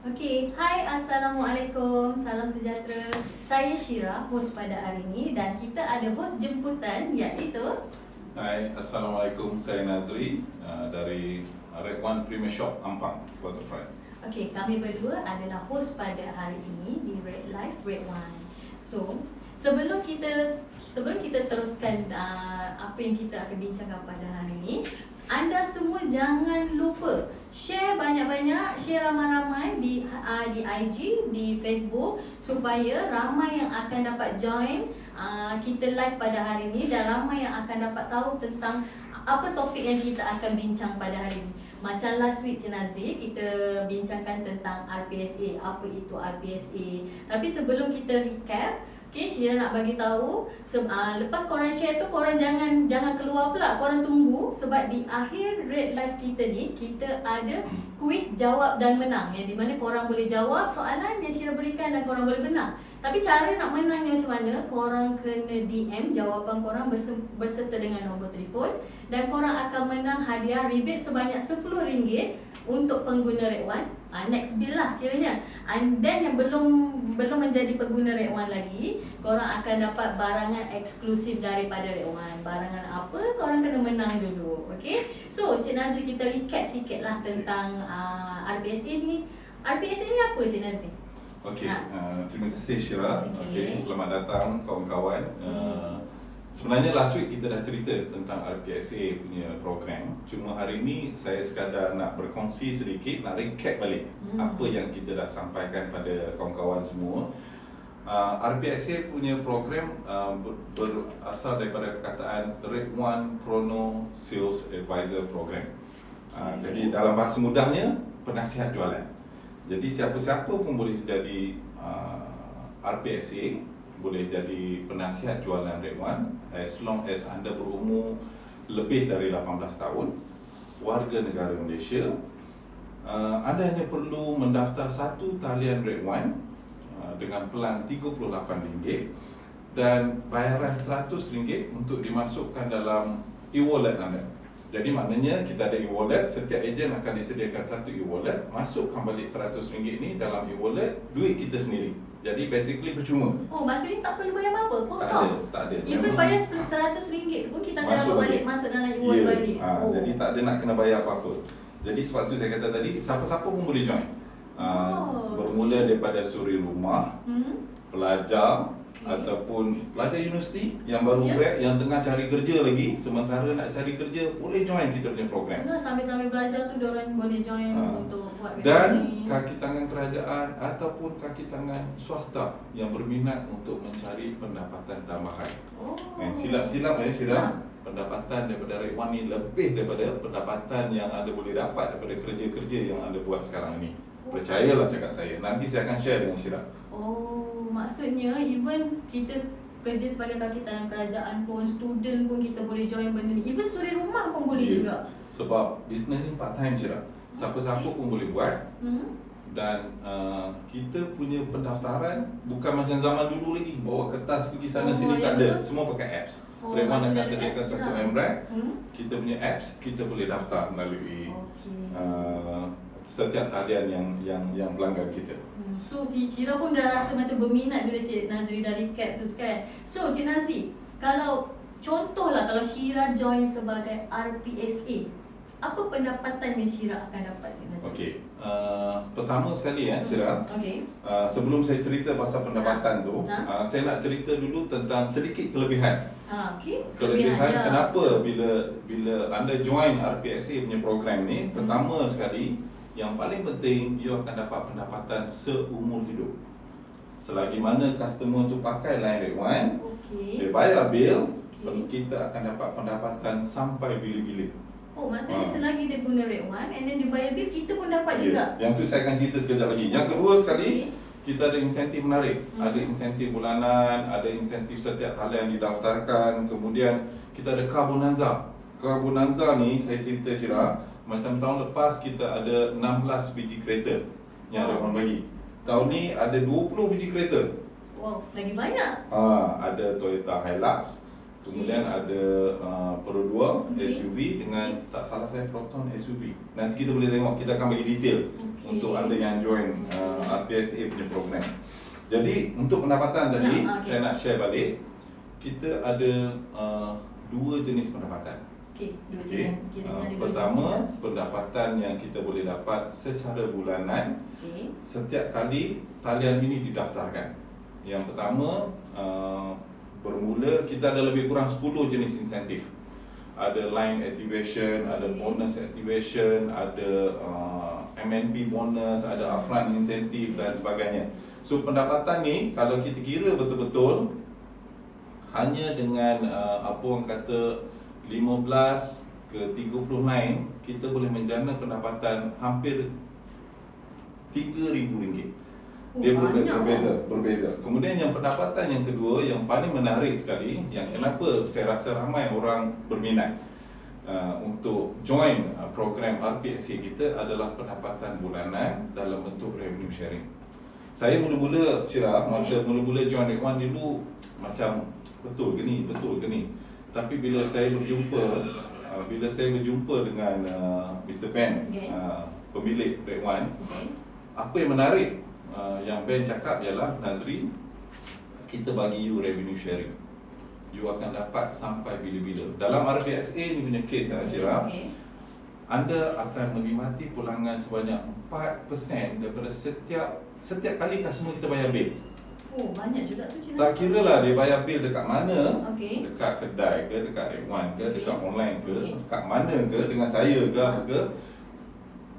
Okey, hai, Assalamualaikum, salam sejahtera. Saya Syira, hos pada hari ini, dan kita ada hos jemputan iaitu Hai, Assalamualaikum. Saya Nazri dari Red One Premier Shop Ampang, Waterfront. Okey, kami berdua adalah hos pada hari ini di Red Life Red One. So, sebelum kita teruskan apa yang kita akan bincangkan pada hari ini, anda semua jangan lupa share banyak-banyak, share ramai-ramai di IG, di Facebook, supaya ramai yang akan dapat join kita live pada hari ini, dan ramai yang akan dapat tahu tentang apa topik yang kita akan bincang pada hari ini. Macam last week, Cik Nazri, kita bincangkan tentang RPSA, apa itu RPSA. Tapi sebelum kita recap, okay, Syira nak bagi tahu, lepas korang share tu, korang jangan keluar pula, korang tunggu, sebab di akhir Red Live kita ni, kita ada kuis jawab dan menang, yang di mana korang boleh jawab soalan yang Syira berikan dan korang boleh menang. Tapi cara nak menangnya macam mana? Korang kena DM jawapan korang berserta dengan nombor telefon, dan korang akan menang hadiah rebate sebanyak RM10 untuk pengguna Red One. Next bill lah kiranya. And then yang belum menjadi pengguna Red One lagi, korang akan dapat barangan eksklusif daripada Red One. Barangan apa? Korang kena menang dulu. Okay? So, Cik Nazri, kita recap sikit lah tentang RPSA ni. RPSA ni apa, Cik Nazri? Okey, terima kasih Syira. Okey, selamat datang kawan-kawan. Sebenarnya last week kita dah cerita tentang RPSA punya program. Cuma hari ni saya sekadar nak berkongsi sedikit, nak recap balik apa yang kita dah sampaikan pada kawan-kawan semua. RPSA punya program berasal daripada perkataan Red One Prono Sales Advisor Program. Jadi dalam bahasa mudahnya, penasihat jualan. Jadi siapa-siapa pun boleh jadi RPSA, boleh jadi penasihat jualan Red One, as long as anda berumur lebih dari 18 tahun, warga negara Malaysia. Anda hanya perlu mendaftar satu talian Red One dengan pelan RM38 dan bayaran RM100 untuk dimasukkan dalam e-wallet anda. Jadi maknanya kita ada e-wallet, setiap ejen akan disediakan satu e-wallet, masukkan balik RM100 ni dalam e-wallet, duit kita sendiri. Jadi basically percuma. Oh, maksudnya tak perlu bayar apa-apa? Kosong? Tak ada. Even bayar RM100 pun kita akan dapat balik, masuk dalam e-wallet balik. Jadi tak ada nak kena bayar apa-apa. Jadi sebab tu saya kata tadi, siapa-siapa pun boleh join. Bermula daripada suri rumah, pelajar, ataupun pelajar universiti yang baru grad, yang tengah cari kerja lagi, sementara nak cari kerja, boleh join kita punya program. Benar, sambil-sambil belajar tu diorang boleh join untuk buat dan kaki tangan kerajaan ataupun kaki tangan swasta yang berminat untuk mencari pendapatan tambahan. Silap-silap Syira, pendapatan daripada Red One ni lebih daripada pendapatan yang anda boleh dapat daripada kerja-kerja yang anda buat sekarang ni. Percayalah cakap saya, nanti saya akan share dengan Syira. Maksudnya even kita kerja sebagai kaki tangan kerajaan pun, student pun kita boleh join benda ni. Even suri rumah pun boleh juga. Sebab bisnes ni part time Syira. Siapa-siapa pun boleh buat. Dan kita punya pendaftaran bukan macam zaman dulu lagi, bawa kertas pergi sana sini, tak ada. Semua pakai apps. Red One akan sediakan satu membrane, kita punya apps, kita boleh daftar melalui setiap talian yang pelanggan kita. So si Syira pun dah rasa macam berminat bila Cik Nazri dah recap tu kan. So Cik Nazri, kalau contohlah kalau Syira join sebagai RPSA, apa pendapatan yang Syira akan dapat, Cik Nazri? Okey, pertama sekali Syira, sebelum saya cerita pasal pendapatan tu, saya nak cerita dulu tentang sedikit kelebihan. Kelebihan kenapa bila anda join RPSA punya program ni, pertama sekali, yang paling penting, you akan dapat pendapatan seumur hidup. Selagi mana customer tu pakai line Red One, dia bayar bil, kita akan dapat pendapatan sampai bila-bila. Maksudnya selagi dia guna Red One and then dia bayar bil, kita pun dapat juga. Yang tu saya akan cerita sekejap lagi. Yang kedua sekali, kita ada insentif menarik. Ada insentif bulanan, ada insentif setiap talian didaftarkan. Kemudian kita ada car bonanza. Car bonanza ni saya cerita Syira, macam tahun lepas kita ada 16 biji kereta yang ada orang bagi. Tahun ni ada 20 biji kereta. Wow, lagi banyak. Ada Toyota Hilux, Kemudian ada Pro 2 Okay. SUV dengan tak salah saya Proton SUV. Nanti kita boleh tengok, kita akan bagi detail untuk anda yang join RPSA punya program. Jadi untuk pendapatan tadi, saya nak share balik. Kita ada dua jenis pendapatan. Dua jenis. Kiranya ada dua Pertama, jenis. pendapatan yang kita boleh dapat secara bulanan Okey. setiap kali talian ini didaftarkan. Yang pertama, bermula kita ada lebih kurang 10 jenis insentif. Ada line activation, ada bonus activation, ada MNP bonus, ada upfront insentif dan sebagainya. So pendapatan ni kalau kita kira betul-betul hanya dengan apa orang kata 15 ke 30 line, kita boleh menjana pendapatan hampir RM3,000. Dia berbeza. Kemudian yang pendapatan yang kedua yang paling menarik sekali, yang kenapa saya rasa ramai orang berminat untuk join program RPSA kita adalah pendapatan bulanan dalam bentuk revenue sharing. Saya mula-mula masa mula-mula join Rate One dulu macam betul ke ni. Tapi bila saya berjumpa dengan Mr. Ben, pemilik Rate One, apa yang menarik yang Ben cakap ialah, Nazri, kita bagi you revenue sharing. You akan dapat sampai bila-bila. Dalam RPSA ni punya case Acira, anda akan menikmati pulangan sebanyak 4% daripada setiap kali customer kita bayar bil. Oh, banyak juga tu Cik. Tak kira lah dia bayar bil dekat mana, Okey. dekat kedai ke, dekat Rate One ke, Okey. dekat online ke, Okey. dekat mana ke, dengan saya ke, apa ke,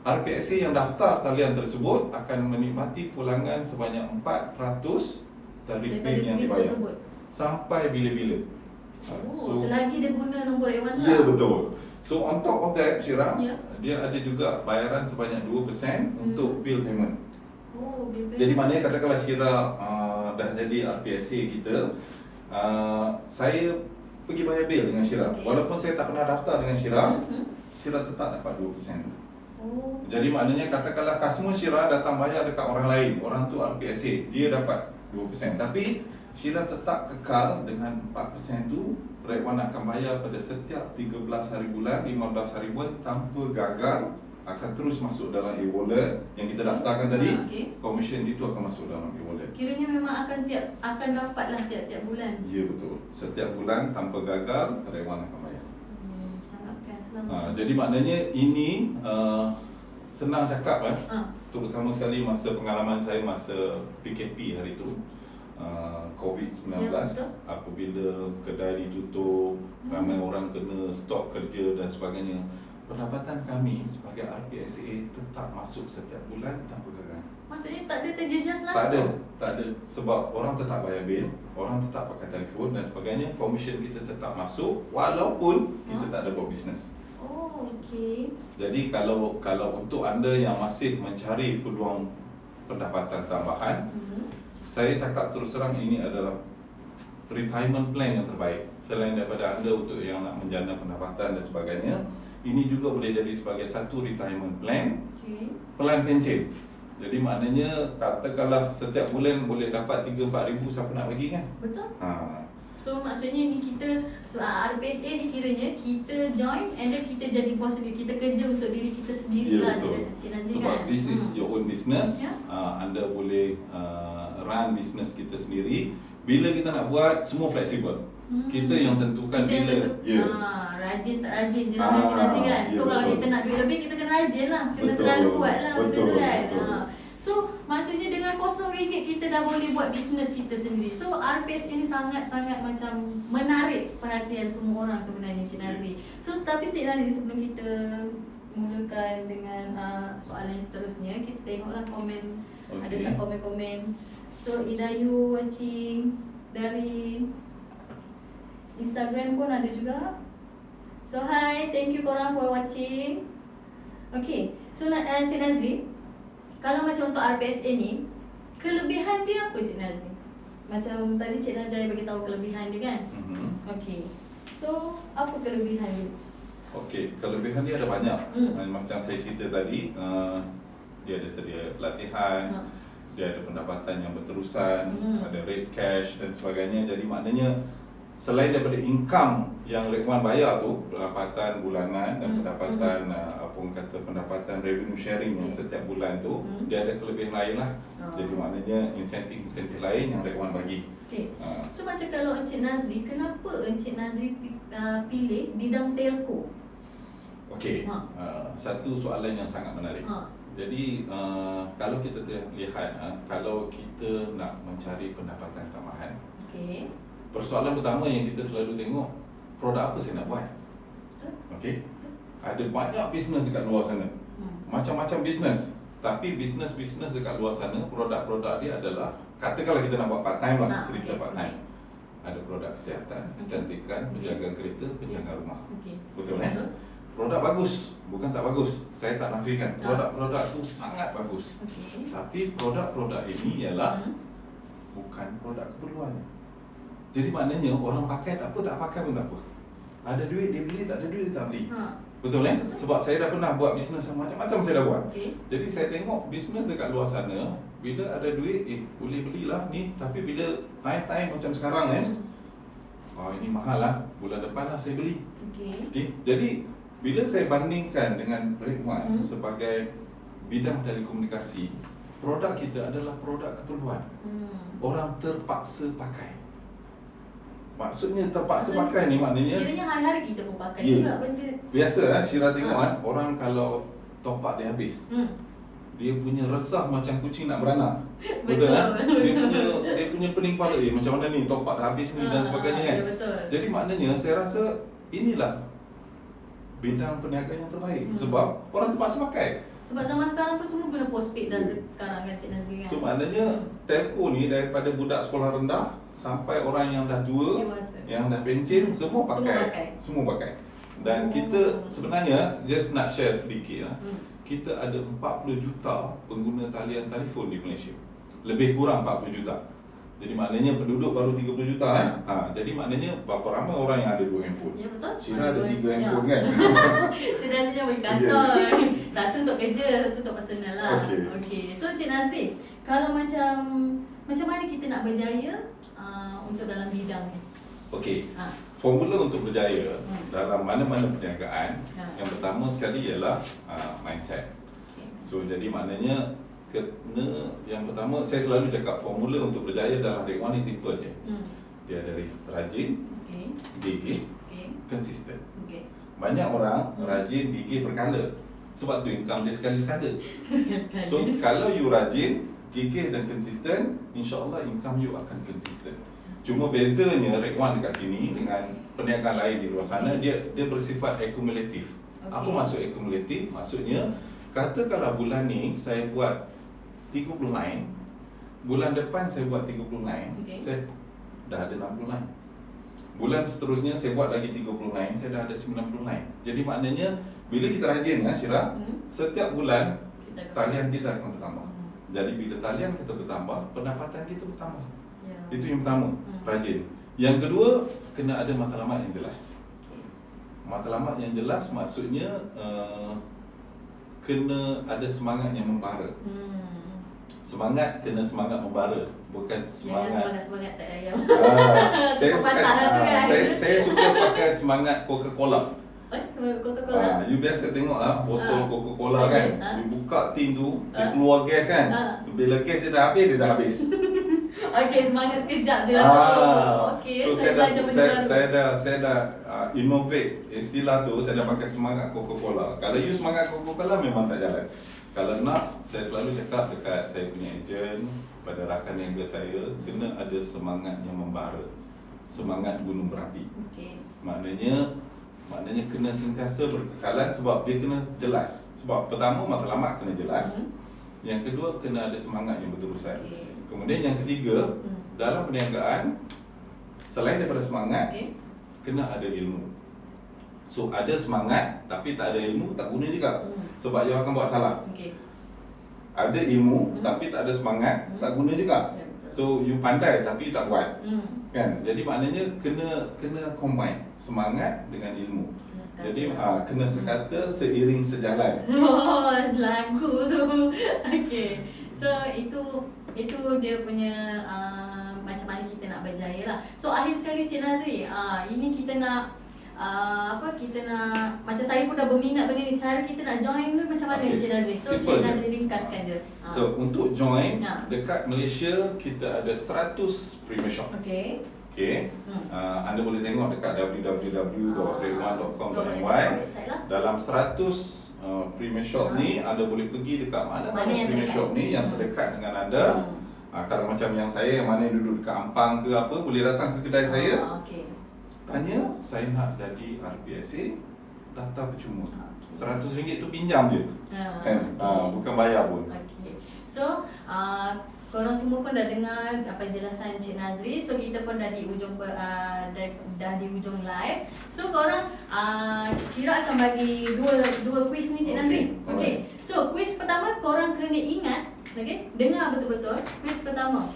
RPSA yang daftar talian tersebut akan menikmati pulangan sebanyak 4% dari bil yang bil dibayar tersebut. sampai bila-bila. Selagi dia guna nombor Rate One Ya, betul. So on top of that, Syirah, Ya. dia ada juga bayaran sebanyak 2% untuk bill payment. bil payment. Jadi maknanya katakanlah Syirah dah jadi RPSA kita, saya pergi bayar bil dengan Syirah. Okey. Walaupun saya tak pernah daftar dengan Syirah, Syirah tetap dapat 2%. Jadi maknanya katakanlah customer Syirah datang bayar dekat orang lain, orang tu RPSA, dia dapat 2%. Tapi Syirah tetap kekal dengan 4% tu. Rate One akan bayar pada setiap 13 hari bulan, 15 hari bulan tanpa gagal, akan terus masuk dalam e-wallet yang kita daftarkan tadi. Commission itu akan masuk dalam e-wallet. Kiranya memang akan dapatlah tiap-tiap bulan. Ya, betul. Setiap bulan tanpa gagal, Rate One akan bayar. Sangat best lah. Jadi maknanya ini senang cakap terutama sekali masa pengalaman saya masa PKP hari itu, COVID-19, apabila kedai ditutup, ramai orang kena stop kerja dan sebagainya. Pendapatan kami sebagai RPSA tetap masuk setiap bulan tanpa gagal. Maksudnya tak ada terjejas Tak langsung? ada. Sebab orang tetap bayar bil, orang tetap pakai telefon dan sebagainya. Komisen kita tetap masuk walaupun kita tak ada buat bisnes. Oh, okey. Jadi kalau untuk anda yang masih mencari peluang pendapatan tambahan, saya cakap terus terang ini adalah retirement plan yang terbaik. Selain daripada anda untuk yang nak menjana pendapatan dan sebagainya, ini juga boleh jadi sebagai satu retirement plan, pelan pencen. Jadi maknanya katakanlah setiap bulan boleh dapat 3-4 ribu, siapa nak bagi kan? Betul. So maksudnya ni kita RPSA ni kiranya kita join and then kita jadi bos sendiri. Kita kerja untuk diri kita sendirilah. Cik Nazri, sebab this is your own business. Anda boleh run business kita sendiri. Bila kita nak buat, semua fleksibel. Kita yang tentukan bila. Rajin tak rajin je lah Cik Nazri kan. So kalau kita nak duit lebih, kita kena rajin lah. Kena selalu buat lah benda tu kan. So maksudnya dengan RM0 kita dah boleh buat bisnes kita sendiri. So RPSA ni sangat-sangat macam menarik perhatian semua orang sebenarnya Cik Nazri. So tapi Cik Nazri, sebelum kita mulakan dengan soalan seterusnya, kita tengoklah komen. Ada tak komen-komen. So Idayu watching dari Instagram pun ada juga. So hi, thank you korang for watching. Okay, so Cik Nazri, kalau macam untuk RPSA ni, kelebihan dia apa Cik Nazri? Macam tadi Cik Nazri bagi tahu kelebihan dia kan? Okay, so apa kelebihan dia? Okay, kelebihan dia ada banyak. Macam saya cerita tadi, dia ada sedia latihan, dia ada pendapatan yang berterusan, ada rate cash dan sebagainya. Jadi maknanya selain daripada income yang Rate One bayar tu, pendapatan bulanan dan pendapatan apa orang kata, pendapatan revenue sharing yang setiap bulan tu, dia ada kelebihan lain lah. Jadi maknanya insentif lain yang Rate One bagi. So macam kalau Encik Nazri, kenapa Encik Nazri pilih bidang telco? Satu soalan yang sangat menarik. Jadi kalau kita lihat, kalau kita nak mencari pendapatan tambahan, persoalan pertama yang kita selalu tengok, produk apa saya nak buat. Ada banyak bisnes dekat luar sana, macam-macam bisnes. Tapi bisnes-bisnes dekat luar sana, produk-produk dia adalah, katakanlah kita nak buat part time lah, cerita part time. Ada produk kesihatan, kecantikan, penjagaan kereta, penjagaan rumah. Betul Produk bagus, bukan tak bagus. Saya tak nafikan, produk-produk tu sangat bagus. Tapi produk-produk ini ialah bukan produk keperluan. Jadi maknanya orang pakai tak apa, tak pakai pun tak apa. Ada duit dia beli, tak ada duit dia tak beli. Betul Sebab saya dah pernah buat bisnes yang macam-macam saya dah buat. Jadi saya tengok bisnes dekat luar sana, bila ada duit, boleh belilah ni. Tapi bila time macam sekarang ini mahal lah, bulan depan lah saya beli. Jadi bila saya bandingkan dengan Rate One sebagai bidang telekomunikasi, produk kita adalah produk keperluan. Orang terpaksa pakai. Maksudnya terpaksa pakai ni maknanya kiranya hari-hari kita pun pakai juga benda. Biasa Syirah tengok orang kalau top up dia habis, dia punya resah macam kucing nak beranak. Betul Dia punya pening kepala, macam mana ni top up dah habis ni dan sebagainya kan. Jadi maknanya saya rasa inilah bidang perniagaan yang terbaik. Sebab orang terpaksa pakai. Sebab zaman sekarang pun semua guna postpaid dah sekarang kan Cik Nazri kan. So maknanya telco ni daripada budak sekolah rendah sampai orang yang dah tua, yang dah pencen, semua pakai. Semua pakai. Dan kita sebenarnya, just nak share sedikit kita ada 40 juta pengguna talian telefon di Malaysia. Lebih kurang 40 juta. Jadi maknanya penduduk baru 30 juta jadi maknanya berapa ramai orang yang ada 2 handphone. Ya betul. Syirah ada 3 handphone kan. Cik Nazri yang bagi kantor. Satu untuk kerja, satu untuk personal lah. So Cik Nazri, kalau macam mana kita nak berjaya untuk dalam bidang ni? Formula untuk berjaya dalam mana-mana perniagaan, yang pertama sekali ialah mindset. So jadi maknanya yang pertama, saya selalu cakap formula untuk berjaya dalam Rate One ni simple je. Dia dari rajin, gigih, konsisten. Banyak orang rajin, gigih, berkala. Sebab tu income dia sekali-sekala. So kalau you rajin, gigih dan konsisten, insya-Allah income you akan konsisten. Cuma bezanya Rate One dekat sini dengan perniagaan lain di luar sana, dia bersifat akumulatif. Apa maksud akumulatif? Maksudnya katakanlah bulan ni saya buat 30 line, bulan depan saya buat 30 line, saya dah ada 60 line. Bulan seterusnya saya buat lagi 30 line, saya dah ada 90 line. Jadi maknanya bila kita rajin Syirah, setiap bulan talian kita akan bertambah. Jadi bila talian kita bertambah, pendapatan kita bertambah. Itu yang pertama, rajin. Yang kedua, kena ada matlamat yang jelas. Matlamat yang jelas maksudnya kena ada semangat yang membara. Semangat kena semangat membara, bukan semangat semangat tak ayam. Saya suka pakai semangat Coca-Cola. Coca-Cola. You biasa tengok botol Coca-Cola kan. You buka tin tu, dia keluar gas kan. Bila gas dia dah habis, semangat sekejap je lah. So saya dah innovate istilah tu, saya dah pakai semangat Coca-Cola. Kalau you semangat Coca-Cola memang tak jalan. Kalau nak, saya selalu cakap dekat saya punya ejen, pada rakan niaga saya, kena ada semangat yang membara. Semangat gunung berapi. Maknanya kena sentiasa berkekalan sebab dia kena jelas. Sebab pertama matlamat kena jelas. Yang kedua kena ada semangat yang berterusan. Kemudian yang ketiga, dalam perniagaan selain daripada semangat, kena ada ilmu. So ada semangat tapi tak ada ilmu, tak guna juga. Sebab you akan buat salah. Ada ilmu tapi tak ada semangat, tak guna juga. So you pandai tapi you tak buat. Kan? Jadi maknanya kena combine semangat dengan ilmu. Jadi kena sekata seiring sejalan. Lagu tu. So itu dia punya macam mana kita nak berjaya lah. So akhir sekali Cik Nazri, ini kita nak kita nak, macam saya pun dah berminat benda ni, cara kita nak join ni macam mana Cik Nazri? So Cik Nazri ringkaskan je. So untuk join, dekat Malaysia kita ada 100 Premier Shop. Okay. Anda boleh tengok dekat www.red1.com.my. Dalam 100 Premier Shop ni, anda boleh pergi dekat mana-mana Premier Shop ni yang terdekat dengan anda. Kalau macam yang saya, yang mana duduk dekat Ampang ke apa, boleh datang ke kedai saya. Tanya, saya nak jadi RPSA, daftar percuma. RM100 tu pinjam je. Bukan bayar pun. So, korang semua pun dah dengar apa jelasan Cik Nazri. So kita pun dah di ujung dah di ujung live. So korang Syira akan bagi dua quiz ni Cik Nazri. Okay. So quiz pertama korang kena ingat, okay? Dengar betul-betul. Quiz pertama.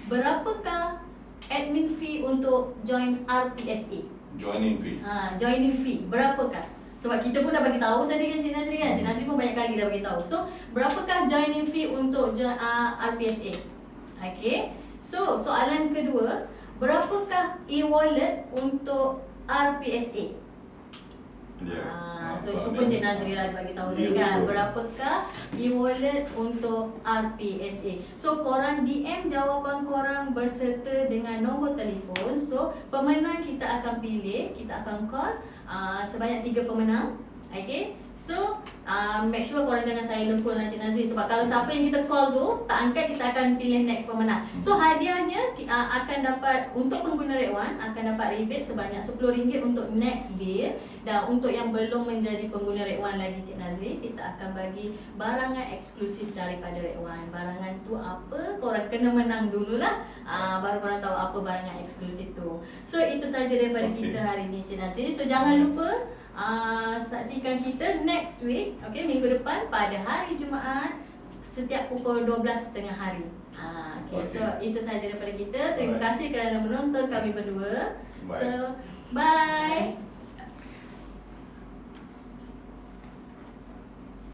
Berapakah admin fee untuk join RPSA? Joining fee. Joining fee berapakah? Sebab kita pun dah bagi tahu tadi kan Cik Nazri kan. Cik Nazri pun banyak kali dah bagi tahu. So, berapakah joining fee untuk RPSA? Okay. So, soalan kedua, berapakah e-wallet untuk RPSA? So itu pun Cik Nazri lah bagi tahu tadi kan. Berapakah e-wallet untuk RPSA? So korang DM jawapan korang berserta dengan nombor telefon. So pemenang kita akan pilih, kita akan call sebanyak 3 pemenang. Okay. So make sure korang jangan silent phone lah Cik Nazri. Sebab kalau siapa yang kita call tu tak angkat, kita akan pilih next pemenang. So hadiahnya akan dapat, untuk pengguna Red One akan dapat rebate sebanyak RM10 untuk next bill. Dan untuk yang belum menjadi pengguna Red One lagi Cik Nazri, kita akan bagi barangan eksklusif daripada Red One. Barangan tu apa? Korang kena menang dululah, baru korang tahu apa barangan eksklusif tu. So itu saja daripada kita hari ni Cik Nazri. So jangan lupa saksikan kita next week, okay, minggu depan pada hari Jumaat setiap pukul 12.30 hari. So itu saja daripada kita. Terima kasih kerana menonton kami berdua. So bye.